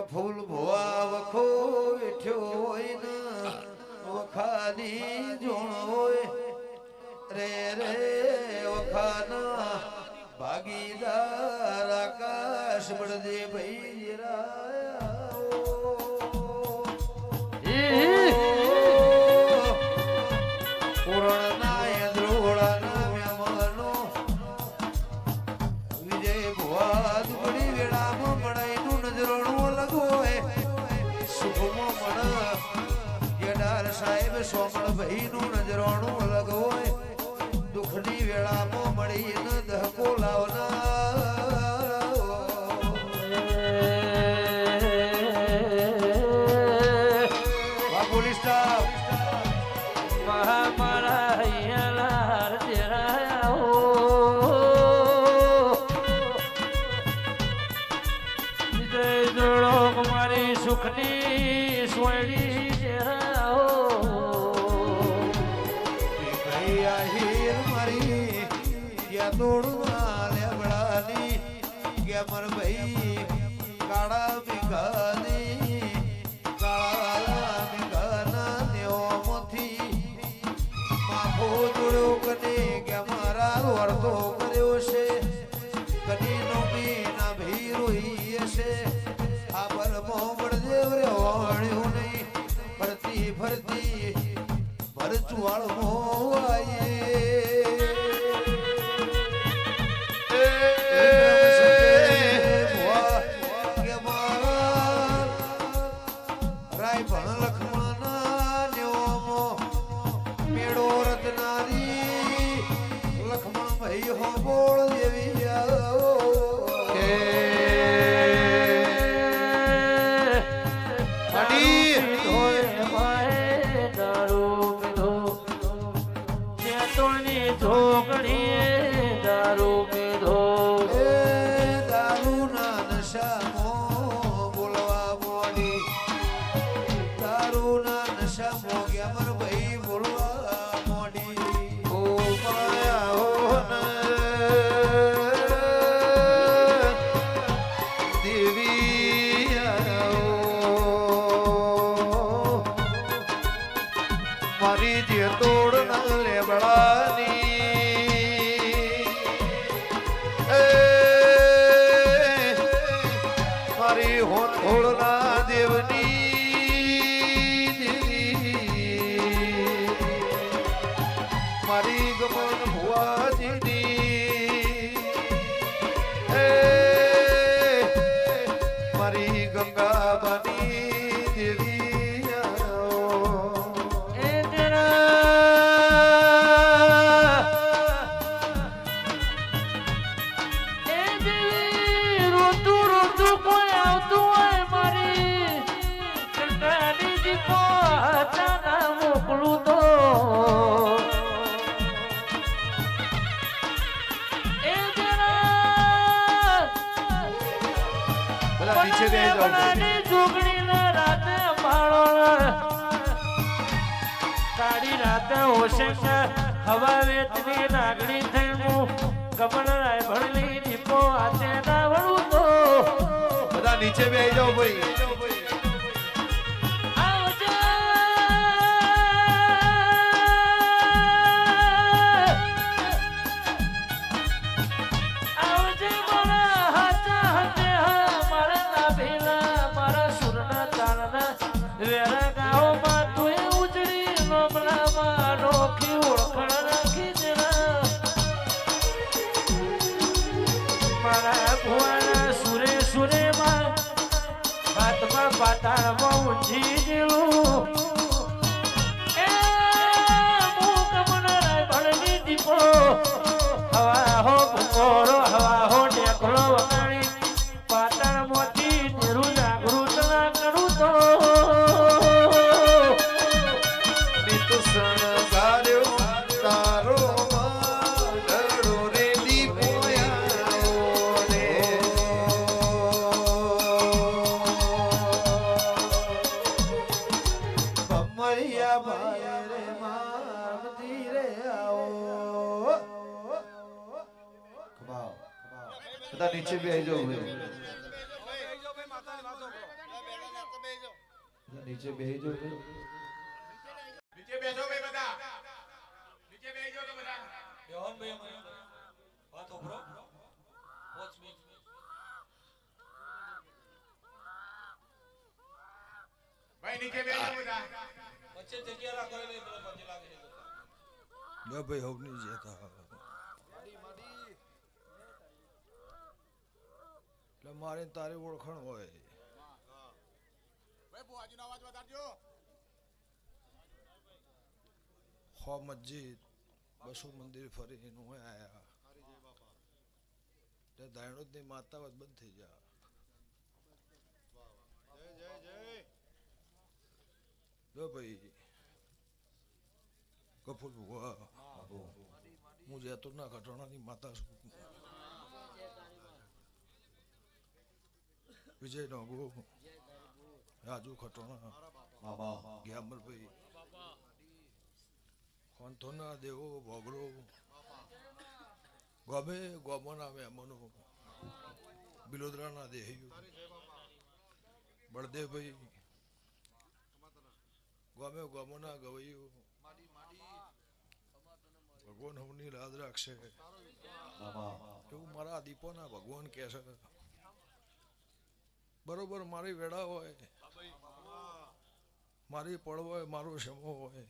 ફૂલ ભોવા વખો વેઠ્યો હોય ને વખાની જોણ હોય રે રે વખાના ભાગીદાર આકાશ બળદે ભાઈ પૂરણ નાય દ્રોળા ના મહેમાનો વિજય ભુવા દુબળી વેળામાં મળાય નું નજરણું અલગ હોય સુખમાં મણ જેડાર સાહેબ સોમણ ભાઈ નું નજરણું અલગ હોય દુઃખની વેળામાં મળીને દહકો લાવનાર પોલીસ સ્ટાફ મારી સુખની સોયડી તોડવા લેબડાની ગેમર ભાઈ કાળા ભીખાની કાળા ભીખાના નેઓમાંથી માફો જોડ્યો કને કે મારા વર્તો કર્યો છે કનીનો બીના ભી રોઈ હશે આ બરમો બળદેવ રે વાણ્યું નહીં ફરતી ફરતી ભરચુવાળ મોવાયે મારી જે તોડ ના લેબડાની મારી હોળ ના દેવની મારી ગમન ભુવાજીની મારી ગંગાબાની દેવી હવા વેચની નાગણી થયું કમળ રાય ભણલી દીપો આતે ના વળું તો બધા નીચે બેસી જાઓ ભાઈ પાતાળમાં ઊંચી ગયેલું એ મુક મનરાય ભણની દીપો હવા હો ભૂખોરો હવા હો ઢેકલો વગાડી પાતાળમાંથી તેરું જાગૃત ના કરું તો નીતુ શણગાર્યો તારો માંડળો રે દીપો બધા નીચે બેસી જાઓ ભાઈ. નીચે બેહી જાઓ ભાઈ. નીચે બેસો ભાઈ બધા નીચે બેસી જાઓ તો બધા બેહોન ભાઈ અમારે વાત ઓભરો વોચ મી ભાઈ નીચે બેસી જાઓ બધા વચ્ચે જગ્યા રાખો એટલે પેલો પછી લાગે છે લે ભાઈ હવની જતા એટલે મારે ને તારી ઓળખાણ હોય ભાઈ બુઆજીનો અવાજ વધારજો હો મસ્જિદ બસો મંદિર ફરીને હું આયા એટલે દાયણોદની માતા વાત બંધ થઈ જા લો ભાઈ કપૂર ભુવા હું જેતોના ઘટણાની માતા છું વિજય નગો રાજુ ખટોણા ગ્યામરભાઈ ખોંથોના દેવો ભોગરો ગમે ગોમોના મહેમાનો બિલોદરાના દેહીઓ બળદેવભાઈ ગમે ગોમોના ગવૈયો ભગવાન હમની લાદ રાખશે એવું મારા દીપોના ભગવાન કહે છે બરોબર મારી વેળા હોય મારી પળ હોય મારો શમો હોય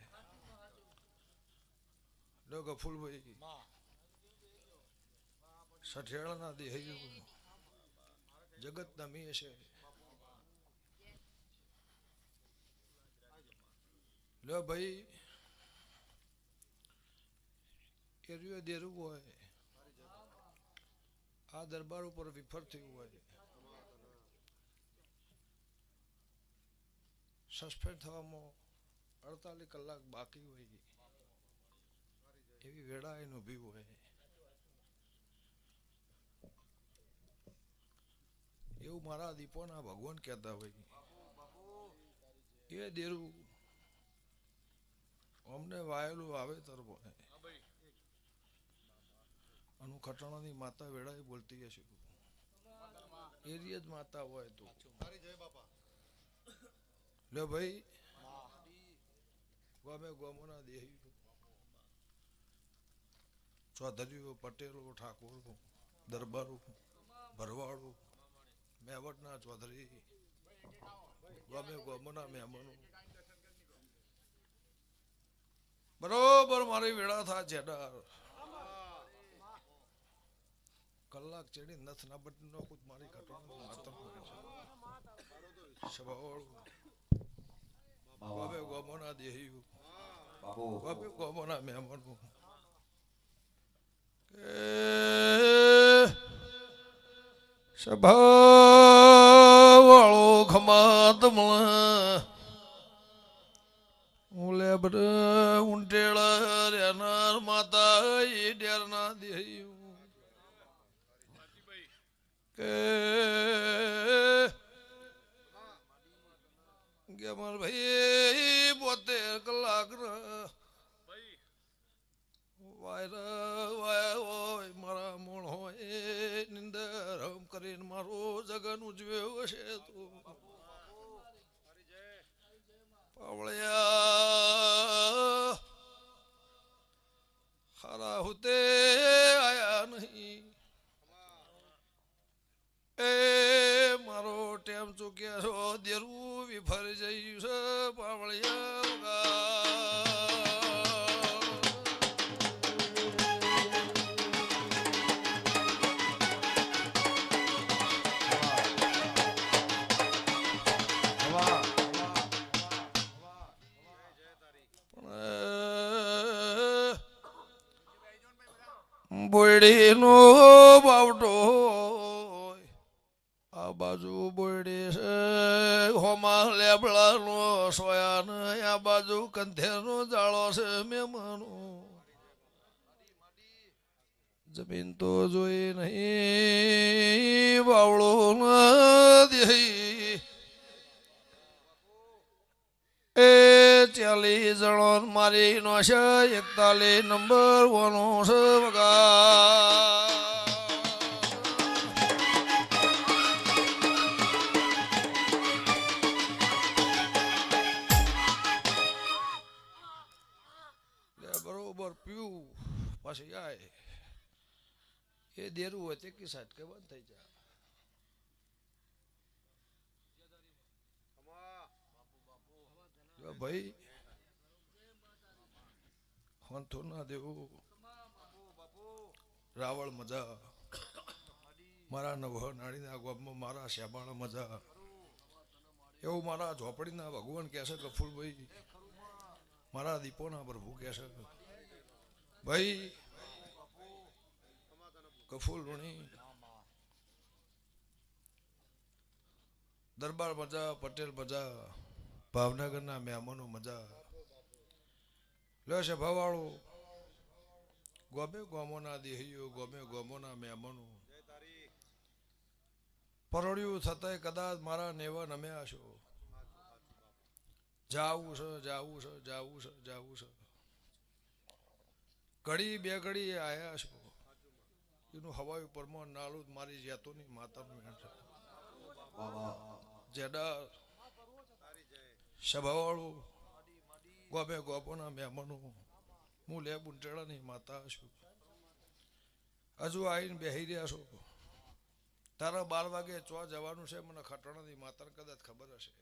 લો ગફુલભાઈ સઠિયાળાના દેહૈયું જગત નમી છે લો ભાઈ એરિયો દેરું હોય આ દરબાર ઉપર વિફર થયું હોય સસ્પેન્ડ થવામાં 48 કલાક બાકી હોય એવી વેળા એને ઊભી હોય એવું મારા દીપોના ભગવાન કહેતા હોય એ દેરું અમને વાયેલું વાવેતર હોય અનુ ખટાણાની માતા વેળાએ બોલતી હશે એરિયા જ માતા હોય તો લે ભાઈ ગમે ગોમોના દેહી ચૌધરીઓ પટેલો ઠાકોરો દરબારો ભરવાડો મેવડના ચૌધરી ગમે ગોમોના મહેમાનો બરોબર મારી વેળા થાય જેડાર કલાક ચડી નથ ના બટન નો ખુદ મારી ઘટવાનું માતમ સવાળું ગમે ગોમોના દેહી ગમે ગોમોના મહેમાનો સભા વાળો ખમાત મળે ઓલે બડ ઊંટેળા રેનાર માતા એ ડેરના દેહ્યું કે માર ભાઈ 72 કલાક વાય મારા મૂળ હોય નિંદર હમ કરીને મારો જગન ઉજવ્યો છે તો પાવળિયા હારા હોતે આયા નહીં એ મારો ટેમ ચૂક્યા છો દેરું વિફરી જયું છે પાવળિયા બોયડીનો બાવટો આ બાજુ બોયડી છે હોમાં લેબડાનો સોયાન આ બાજુ કંધેરનો જાળો છે મહેમાનો જમીન તો જોઈ નહીં બાવળો નથી એ 40 જણો મારી નો છે 41 નંબર વનો છે વગા પછી આય એ દેરું હોય તે કી સાઈડ કે બંધ થઈ જાય ભાઈ હોંથો ના દેવું રાવળ મજા મારા નવ નાળીના ગામમાં મારા શ્યામાળા મજા એવું મારા ઝોપડીના ભગવાન કહેશે ગફુરભાઈ મારા દીપોના પ્રભુ કહેશે ભાઈ ગફુર ઋણી દરબાર મજા પટેલ મજા ભાવનગરના મહેમાનો મજા લે છે ભવાળું ગોમે ગોમોના દેહીઓ ગોમે ગોમોના મહેમાનો પરોળ્યું થતા કદાચ મારા નેવા નમ્યા છો જાવું છે જાવું છે જાવું છે જાવું છે ઘડી બે ઘડી આયા છો એનું હવાયું પરમાન નાલું મારી જેતોની માતાનું વેણ છે જેડા સભાવાળું ગોમે ગોપોના મહેમાનો હું લે બુંટેડાની માતા છું હજુ આવીને બેસી રહ્યા છો તારા 12 વાગે ચો જવાનું છે મને ખટણાની માતાને કદાચ ખબર હશે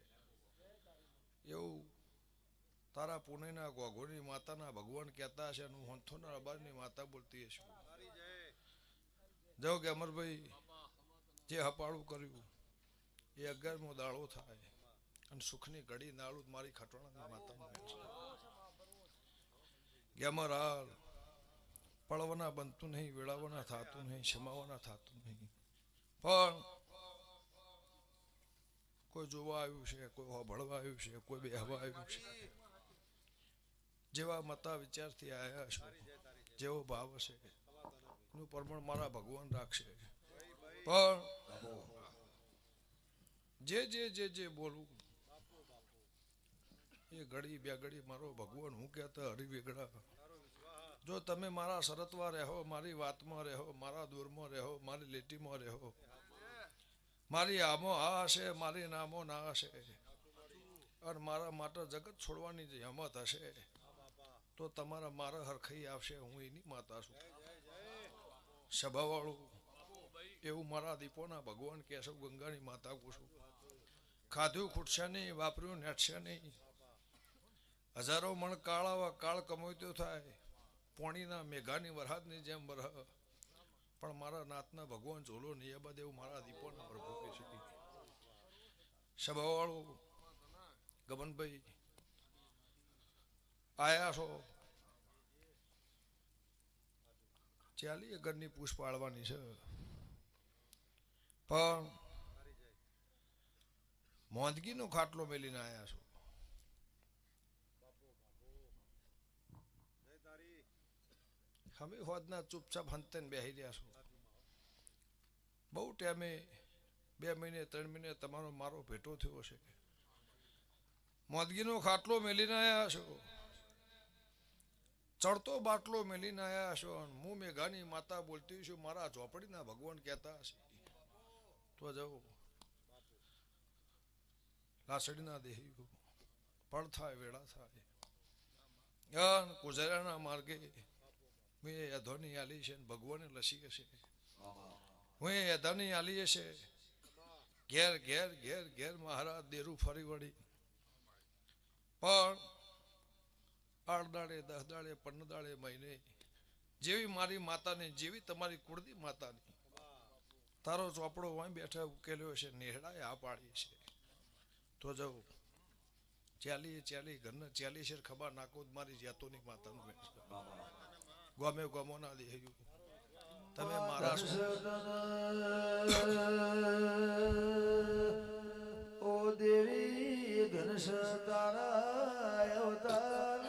એવું તારા પુણેના ગોઘોની માતાના ભગવાન કહેતા હશે હું હોંથોના અબારની માતા બોલતી હશું જાઓ કે અમરભાઈ જે હપાળું કર્યું એ 11મો દાડો થાય અને સુખની ઘડી નાળું મારી ખટોણાની માતાનું ગેમરાલ પડવાના બનતું નહીં વેળાવાના થતું નહીં ક્ષમાવાના થતું નહીં પણ કોઈ જોવા આવ્યું છે કોઈ હોભળવા આવ્યું છે કોઈ બેહવા આવ્યું છે જેવા મતા વિચારથી આવ્યા છો જેવો ભાવ હશે એનું પ્રમાણ મારા ભગવાન રાખશે પણ જે બોલવું એ ઘડી બે ઘડી મારો ભગવાન હું કહેતા હરિવેગડા જો તમે મારા શરતમાં રહો મારી વાતમાં રહો મારા દૂરમાં રહો મારી લીટીમાં રહો મારી આમો આ હશે મારી નામો ના હશે અને મારા માટે જગત છોડવાની જે હિંમત હશે તો તમારા મારા હરખાઈ આવશે હું એની માતા છું સભાવાળું એવું મારા દીપોના ભગવાન કહેશો ગંગાની માતા પૂછું ખાધું ખૂટશે નહીં વાપર્યું નેટશે નહીં હજારો મણ કાળ કમોત્યો થાય પોણીના મેઘાની વરસાદની જેમ બરહ પણ મારા નાતના ભગવાન ઝોલો નહીં એ બધે એવું મારા દીપોના પ્રભુ કહી શકી સભાવાળું ગમનભાઈ આયા છો ચાલી ઘરની પૂછ પાડવાની છે પણ મોંદગીનો ખાટલો મેલીને આયા છો અમે હોદના ચૂપચાપ હંતેને બેસી રહ્યા છો બહુ ટાઈમે 2 મહિને 3 મહિને તમારો મારો ભેટો થયો છે મોદગીનો ખાટલો મેલીને આવ્યા છો ચડતો બાટલો મેલીને આવ્યા છો હું મેઘાની માતા બોલતી છું મારા ઝોપડીના ભગવાન કહેતા હશે તો જાઓ લાસડીના દેહી પળ થાય વેળા થાય કુજરાના માર્ગે મેં અધોની આલી છે ભગવાને લસી હશે હું અધાની આલી હશે ઘેર ઘેર ઘેર ઘેર મહારાજ દેરું ફરી વળી પણ 8 દાડે 10 દાડે 15 દાડે મહિને જેવી મારી માતાની જેવી તમારી કુળદી માતાની તારો ચોપડો વાંઈ બેઠા ઉકેલ્યો છે નેહડાએ આ પાડી છે તો જાઉં ચાલી ઘરના 40 શેર ખબર નાખો મારી જેતોની માતાનું બેઠ ગોમે ગોમોના દેહ્યું તમે મારા ઓ દેવી ઘનશ તારા અવતાર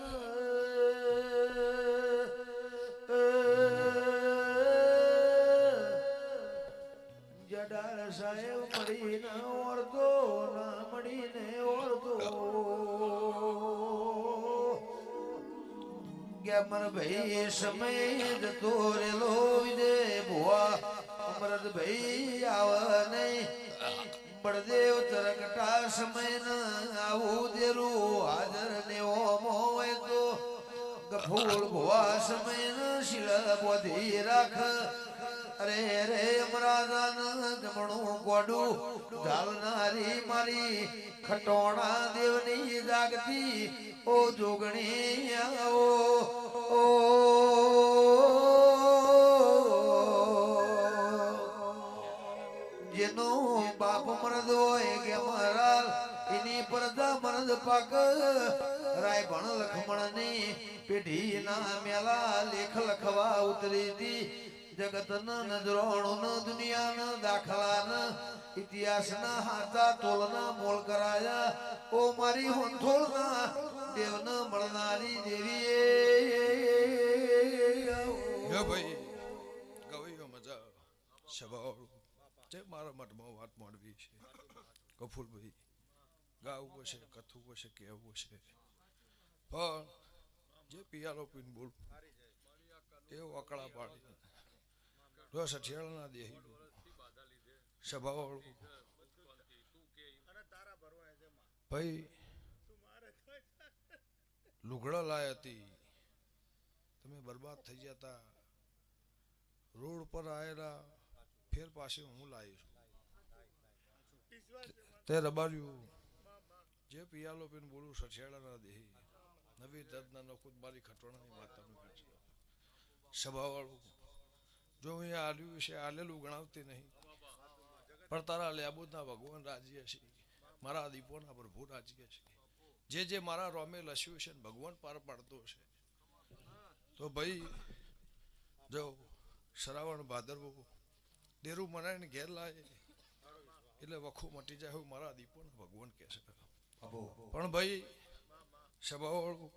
જડાળ સાહેબ મળીને ઓળતો ના મળીને ઓળતો ગેમર ભાઈ સમય જતો રેલો વિજય ભુવા અમરત ભાઈ આવ નહીં બળદેવ તરકટા સમય ન આવું દેરું હાજર ને ઓમો હોય તો કફૂલ ભવા સમય શીલ બોધી રાખ અરે રે અમરાજાન જમણું ગોડું ઝાલનારી મારી ખટોણા દેવની જાગતી ઓ જોગણી આવો ઓ જેનો બાપ મરદ હોય કે મરાલ એની પરદા મરદ પાક રાય ભણ લખમણ ની પેઢી ના મેલા લેખ લખવા ઉતરી હતી જગત ના નજરોણો ન દુનિયા ના દાખલા ન ઇતિહાસ ના હાથા તોલના મોલ કરાયા ઓ મારી હોંથોળ ના દેવ ન મળનારી દેવી ભાઈ ગવૈયો મજા સ્વભાવ જે મારા મઠમાં વાત માંડવી છે કફૂલભાઈ ગાવું હશે કથવું હશે કહેવું હશે પણ જે પિયાલો પીને બોલ એ વકડા પાડી રસ અઠિયાળના દેહી સ્વભાવવાળું ભાઈ લુગડા લાય હતી તમે બરબાદ થઈ જતા રોડ પર આવેલા ફેર પાસે હું લાવીશ તે રબાર્યું જે પિયાલો પીને બોલું સઠિયાળાના દેહી નવી દર્દના નખુદ મારી ખટોણાની માતાનું સ્વભાવવાળું જો અહીંયા આલ્યું છે આલેલું ગણાવતી નહીં પણ તારા લેબુદના ભગવાન રાજી હશે મારા દીપોના પ્રભુ રાજી હશે જે મારા રોમે લસ્યું છે ભગવાન પાર પાડતો હશે તો ભાઈ જો શ્રાવણ ભાદરવો દેરું મનાઈને ઘેર લાય એટલે વખું મટી જાય એવું મારા દીપોના ભગવાન કહે છે પણ ભાઈ સ્વભાવવાળું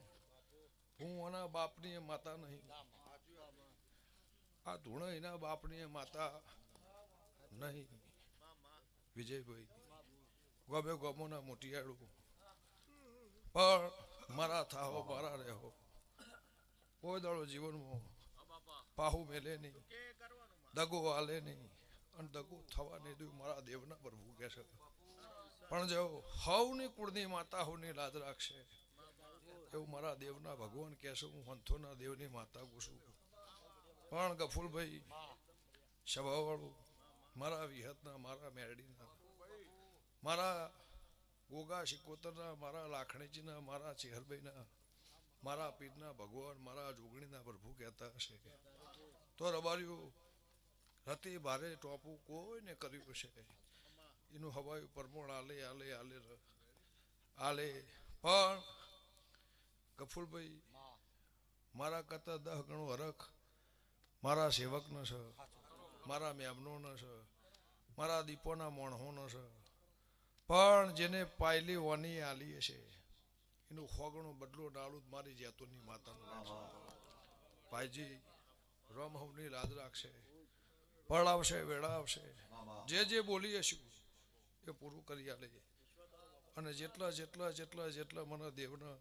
હું આના બાપની માતા નહીં આ ધૂણા એના બાપની માતા નહીં વિજયભાઈ ગમે ગમોના મોટિયાળું પણ મારા થાહો મારા રહેવો કોઈ દાડો જીવનમાં પાહુ મેલે નહીં દગો હાલે નહીં અને દગો થવા નહીં દઉં મારા દેવના પ્રભુ કહે છે પણ જો હવની કુળની માતા હવની લાજ રાખશે એવું મારા દેવના ભગવાન કહેશે હું હંથોના દેવની માતા પૂછું પણ ગફુલભાઈ સ્વભાવવાળું મારા વિહતના મારા મેરડીના મારા ગોગા શિકોતરના મારા લાખણીજીના મારા ચેહરભાઈના મારા પીરના ભગવાન મારા જોગણીના પ્રભુ કહેતા હશે તો રબાર્યું રતી ભારે ટોપું કોઈને કર્યું છે એનું હવાયું પરમોણ આલે આલે આલે આલે પણ ગફુલભાઈ મારા કરતા 10 ગણું હરખ મારા સેવકનો છે મારા મેમનોનો છે મારા દીપોના મોણહોનો છે પણ જેને પાયલી વાની આલી હશે એનું ખોગણું બદલો ડાળું મારી જેતોની માતાનું ભાઈજી રોમહવની લાજ રાખશે પળ આવશે વેળા આવશે જે બોલી હશું એ પૂરું કરી આલે અને જેટલા મને દેવના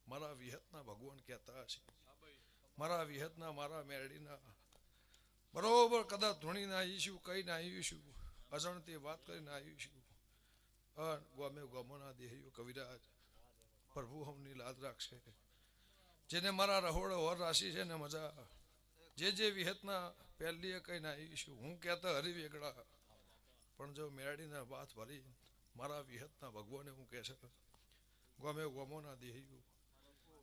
મારા વિહતના ભગવાન કહેતા હશે મારા વિહતના મારા મેરડીના બરોબર કદાચ ધૂણીને આવીશું કહીને આવીશું અજણતી વાત કરીને આવીશું ગમે ગમોના દેહીઓ કવિરાજ પ્રભુ હમની લાજ રાખશે જેને મારા રહોડે હોર રાશિ છે ને મજા જે વિહતના પહેલીએ કહીને આવીશું હું કહેતા હરિવેગડા પણ જો મેરડીના વાત ભરી મારા વિહતના ભગવાને હું કહે છે ગમે ગમોના દેહીઓ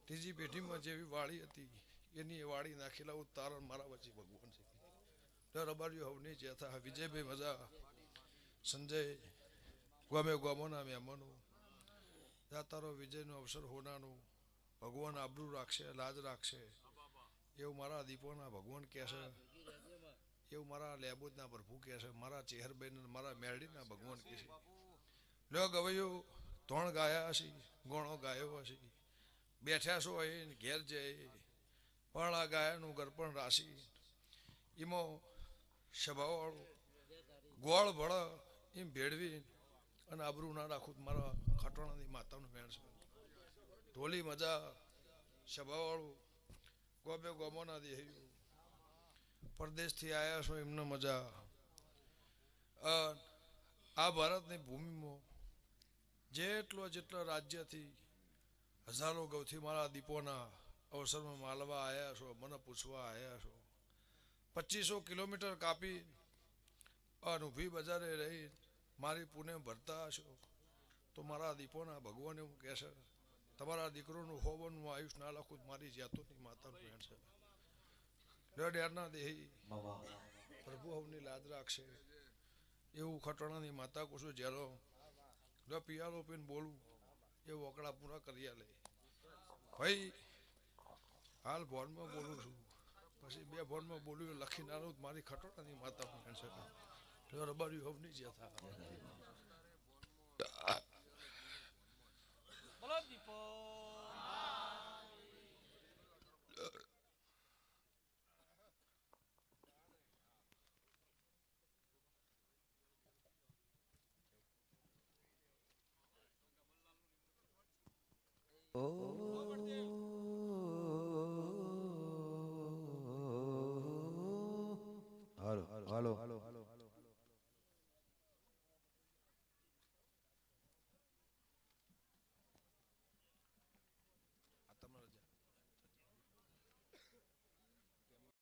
ત્રીજી પેઢીમાં જેવી વાળી હતી એની વાળી નાખેલા તારણ મારા વચ્ચે ભગવાન છે રબારીઓ હવની જેથા વિજયભાઈ મજા સંજય ગમે ગમોના મહેમાનો જાતારો વિજયનો અવસર હોનાનું ભગવાન આબરૂ રાખશે લાજ રાખશે એવું મારા દીપોના ભગવાન કહેશે એવું મારા લેબોદના પ્રભુ કહેશે મારા ચેહરભાઈ મારા મેરડીના ભગવાન કહેશે લ્યો ગવૈયો ધોણ ગાયા હશે ગોણો ગાયો હશે બેઠ્યા છો એ ઘેર જાય પણ આ ગાયાનું ગરપણ રાશિ એમાં સ્વભાવવાળું ગોળ ભળ એમ ભેળવી અને આબરૂ ના રાખું મારા ખટોણાની માતાનું મેળ છે ઢોલી મજા સ્વભાવવાળું ગોબે ગોમોના દેહ્યું પરદેશથી આવ્યા છો એમને મજા આ ભારતની ભૂમિમાં જેટલા રાજ્યથી હજારો ગૌથી મારા દીપોના અવસરમાં માલવા આવ્યા છો, મને પૂછવા આવ્યા છો. 2500 કિલોમીટર કાપી અને ઊભી બજારે રહી મારી પુણે ભરતા હશો તો મારા દીપોના ભગવાન એવું કહેશે તમારા દીકરોનું હોવાનું આયુષ ના લખું મારી જાતોની માતાનું ભેણ છે. ડેરના દેહી પ્રભુ હવની લાજ રાખશે એવું ખટોણાની માતા કુશું જ્યારે પિયાલો પીને બોલું એ વકડા પૂરા કરી લે. ભાઈ હાલ ભોનમાં બોલું છું, પછી 2 ભોનમાં બોલ્યું લખી નાનું મારી ખટોણાની માતા ભેણ છે. રબારી હવની જ્યાં બોલો દીપો હાલો હાલો હાલો